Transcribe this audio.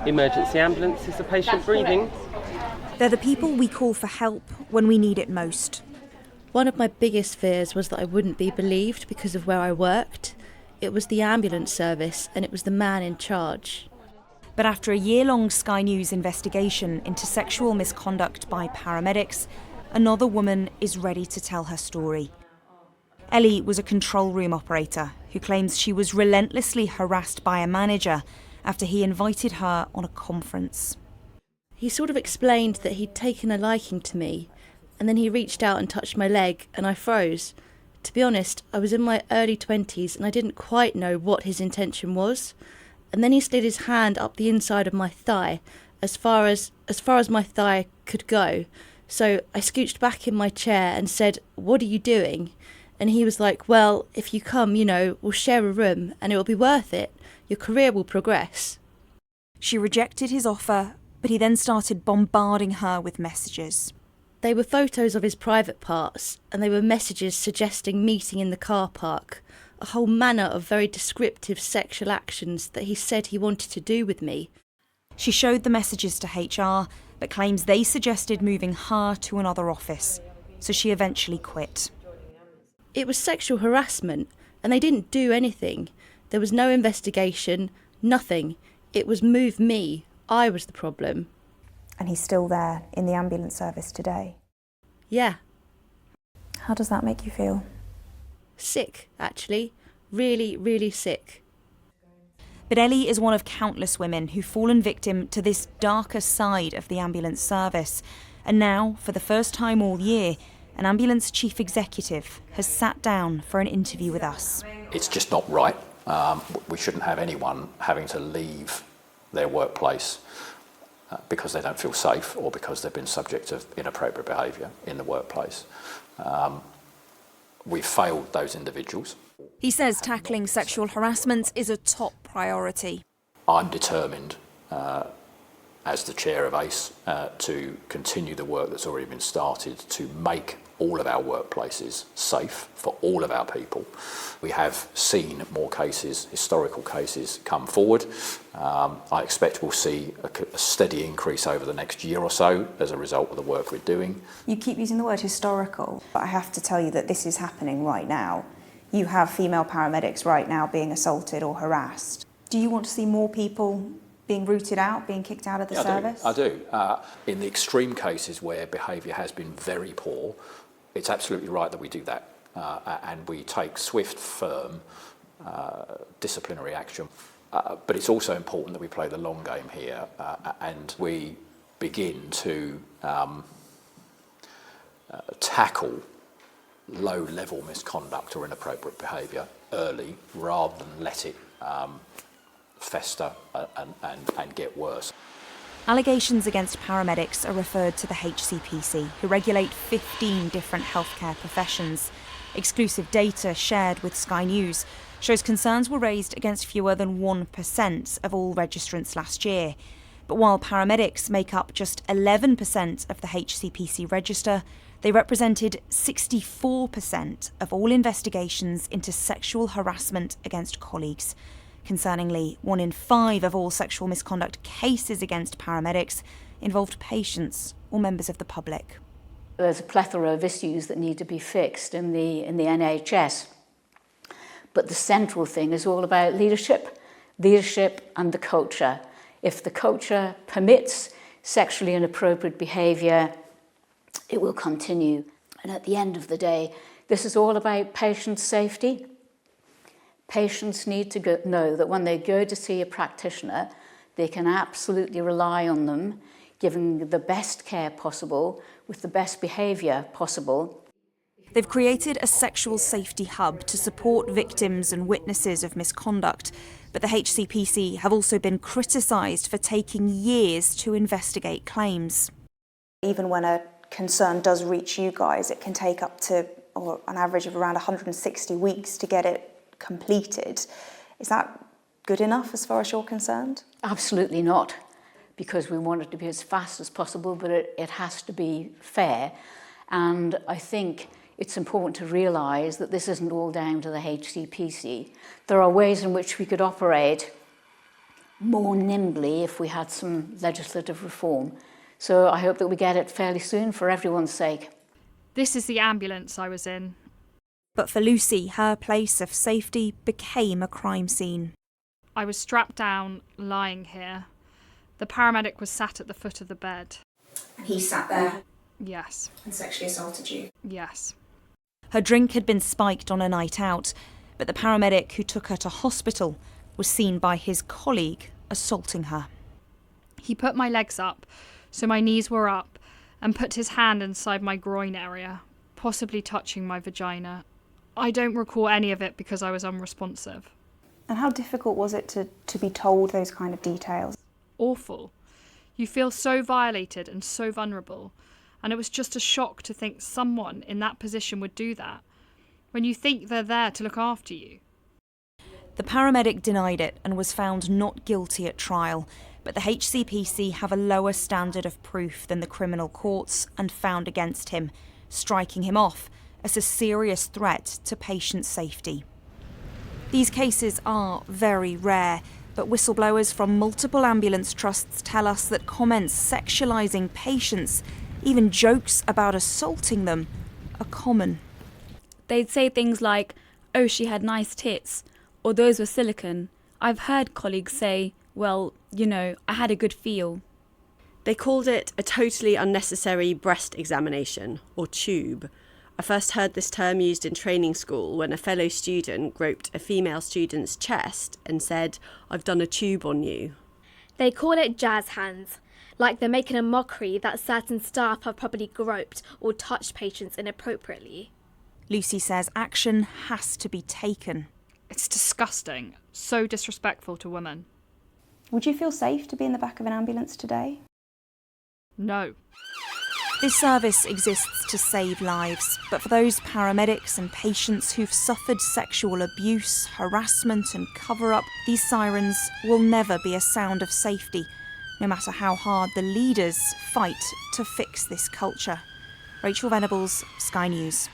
Emergency ambulance is the patient breathing. They're the people we call for help when we need it most. One of my biggest fears was that I wouldn't be believed because of where I worked. It was the ambulance service and it was the man in charge. But after a year-long Sky News investigation into sexual misconduct by paramedics, another woman is ready to tell her story. Ellie was a control room operator who claims she was relentlessly harassed by a manager after he invited her on a conference. He sort of explained that he'd taken a liking to me, and then he reached out and touched my leg and I froze. To be honest, I was in my early 20s and I didn't quite know what his intention was. And then he slid his hand up the inside of my thigh, as far as my thigh could go. So I scooched back in my chair and said, "What are you doing?" And he was like, "Well, if you come, we'll share a room and it will be worth it. Your career will progress." She rejected his offer, but he then started bombarding her with messages. They were photos of his private parts, and they were messages suggesting meeting in the car park, a whole manner of very descriptive sexual actions that he said he wanted to do with me. She showed the messages to HR, but claims they suggested moving her to another office, so she eventually quit. It was sexual harassment, and they didn't do anything. There was no investigation, nothing. It was move me. I was the problem. And he's still there in the ambulance service today? Yeah. How does that make you feel? Sick, actually. Really, really sick. But Ellie is one of countless women who've fallen victim to this darker side of the ambulance service. And now, for the first time all year, an ambulance chief executive has sat down for an interview with us. It's just not right. We shouldn't have anyone having to leave their workplace because they don't feel safe or because they've been subject to inappropriate behaviour in the workplace. We've failed those individuals. He says tackling sexual harassment is a top priority. I'm determined, as the chair of ACE, to continue the work that's already been started to make all of our workplaces safe for all of our people. We have seen more cases, historical cases, come forward. I expect we'll see a steady increase over the next year or so as a result of the work we're doing. You keep using the word historical, but I have to tell you that this is happening right now. You have female paramedics right now being assaulted or harassed. Do you want to see more people being rooted out, being kicked out of the service? I do. In the extreme cases where behaviour has been very poor, it's absolutely right that we do that, and we take swift, firm disciplinary action. But it's also important that we play the long game here, and we begin to tackle low-level misconduct or inappropriate behaviour early, rather than let it fester and get worse. Allegations against paramedics are referred to the HCPC, who regulate 15 different healthcare professions. Exclusive data shared with Sky News shows concerns were raised against fewer than 1% of all registrants last year. But while paramedics make up just 11% of the HCPC register, they represented 64% of all investigations into sexual harassment against colleagues. Concerningly, 1 in 5 of all sexual misconduct cases against paramedics involved patients or members of the public. There's a plethora of issues that need to be fixed in the NHS. But the central thing is all about leadership and the culture. If the culture permits sexually inappropriate behaviour, it will continue. And at the end of the day, this is all about patient safety. Patients need to know that when they go to see a practitioner, they can absolutely rely on them, giving the best care possible, with the best behaviour possible. They've created a sexual safety hub to support victims and witnesses of misconduct, but the HCPC have also been criticised for taking years to investigate claims. Even when a concern does reach you guys, it can take up to an average of around 160 weeks to get it completed. Is that good enough as far as you're concerned? Absolutely not, because we want it to be as fast as possible, but it has to be fair. And I think it's important to realise that this isn't all down to the HCPC. There are ways in which we could operate more nimbly if we had some legislative reform. So I hope that we get it fairly soon for everyone's sake. This is the ambulance I was in. But for Lucy, her place of safety became a crime scene. I was strapped down, lying here. The paramedic was sat at the foot of the bed. And he sat there Yes, and sexually assaulted you? yes. Her drink had been spiked on a night out, but the paramedic who took her to hospital was seen by his colleague assaulting her. He put my legs up, so my knees were up, and put his hand inside my groin area, possibly touching my vagina. I don't recall any of it because I was unresponsive. And how difficult was it to be told those kind of details? Awful. You feel so violated and so vulnerable, and it was just a shock to think someone in that position would do that, when you think they're there to look after you. The paramedic denied it and was found not guilty at trial, but the HCPC have a lower standard of proof than the criminal courts and found against him, striking him off as a serious threat to patient safety. These cases are very rare, but whistleblowers from multiple ambulance trusts tell us that comments sexualising patients, even jokes about assaulting them, are common. They'd say things like, "Oh, she had nice tits," or "those were silicone." I've heard colleagues say, "Well, you know, I had a good feel." They called it a totally unnecessary breast examination, or tube. I first heard this term used in training school when a fellow student groped a female student's chest and said, "I've done a tube on you." They call it jazz hands, like they're making a mockery that certain staff have probably groped or touched patients inappropriately. Lucy says action has to be taken. It's disgusting, so disrespectful to women. Would you feel safe to be in the back of an ambulance today? No. This service exists to save lives, but for those paramedics and patients who've suffered sexual abuse, harassment and cover-up, these sirens will never be a sound of safety, no matter how hard the leaders fight to fix this culture. Rachael Venables, Sky News.